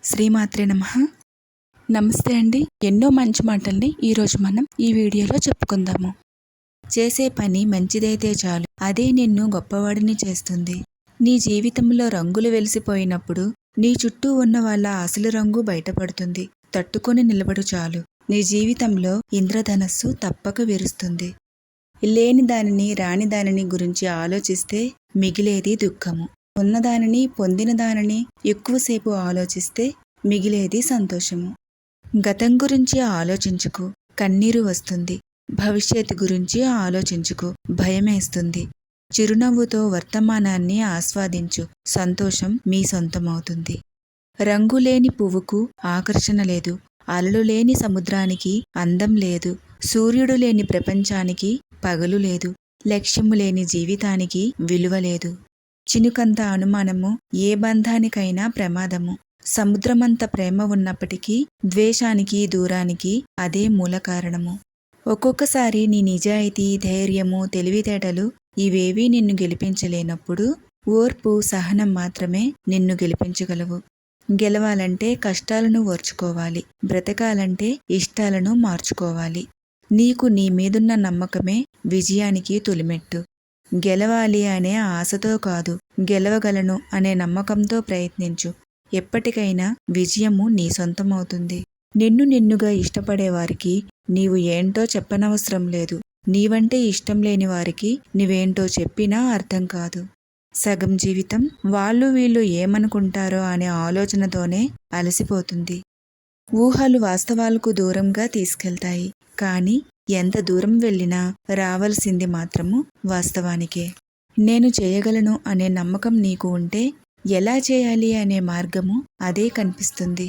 శ్రీమాత్రే నమః. నమస్తే అండి. ఎన్నో మంచి మాటల్ని ఈరోజు మనం ఈ వీడియోలో చెప్పుకుందాము. చేసే పని మంచిదైతే చాలు, అదే నిన్ను గొప్పవాడిని చేస్తుంది. నీ జీవితంలో రంగులు వెలిసిపోయినప్పుడు నీ చుట్టూ ఉన్న వాళ్ళ అసలు రంగు బయటపడుతుంది. తట్టుకొని నిలబడు చాలు, నీ జీవితంలో ఇంద్రధనస్సు తప్పక విరుస్తుంది. లేని దానిని రాని దానిని గురించి ఆలోచిస్తే మిగిలేది దుఃఖము. ఉన్నదానిని పొందిన దానిని ఎక్కువసేపు ఆలోచిస్తే మిగిలేది సంతోషము. గతం గురించి ఆలోచించుకు, కన్నీరు వస్తుంది. భవిష్యత్తు గురించి ఆలోచించుకు, భయమేస్తుంది. చిరునవ్వుతో వర్తమానాన్ని ఆస్వాదించు, సంతోషం మీ సొంతమవుతుంది. రంగులేని పువ్వుకు ఆకర్షణ లేదు, అలలు లేని సముద్రానికి అందం లేదు, సూర్యుడు లేని ప్రపంచానికి పగలు లేదు, లక్ష్యము లేని జీవితానికి విలువ లేదు. చినుకంత అనుమానము ఏ బంధానికైనా ప్రమాదము. సముద్రమంత ప్రేమ ఉన్నప్పటికీ ద్వేషానికి, దూరానికి అదే మూల కారణము. ఒక్కొక్కసారి నీ నిజాయితీ, ధైర్యము, తెలివితేటలు ఇవేవీ నిన్ను గెలిపించలేనప్పుడు ఓర్పు, సహనం మాత్రమే నిన్ను గెలిపించగలవు. గెలవాలంటే కష్టాలను ఓర్చుకోవాలి, బ్రతకాలంటే ఇష్టాలను మార్చుకోవాలి. నీకు నీ మీదున్న నమ్మకమే విజయానికి తొలిమెట్టు. గెలవాలి అనే ఆశతో కాదు, గెలవగలను అనే నమ్మకంతో ప్రయత్నించు. ఎప్పటికైనా విజయము నీ సొంతమవుతుంది. నిన్నుగా ఇష్టపడేవారికి నీవు ఏంటో చెప్పనవసరం లేదు. నీవంటే ఇష్టం లేని వారికి నీవేంటో చెప్పినా అర్థం కాదు. సగం జీవితం వాళ్ళు వీళ్ళు ఏమనుకుంటారో అనే ఆలోచనతోనే అలసిపోతుంది. ఊహలు వాస్తవాలకు దూరంగా తీసుకెళ్తాయి, కానీ ఎంత దూరం వెళ్ళినా రావాల్సింది మాత్రము వాస్తవానికే. నేను చేయగలను అనే నమ్మకం నీకు ఉంటే ఎలా చేయాలి అనే మార్గము అదే కనిపిస్తుంది.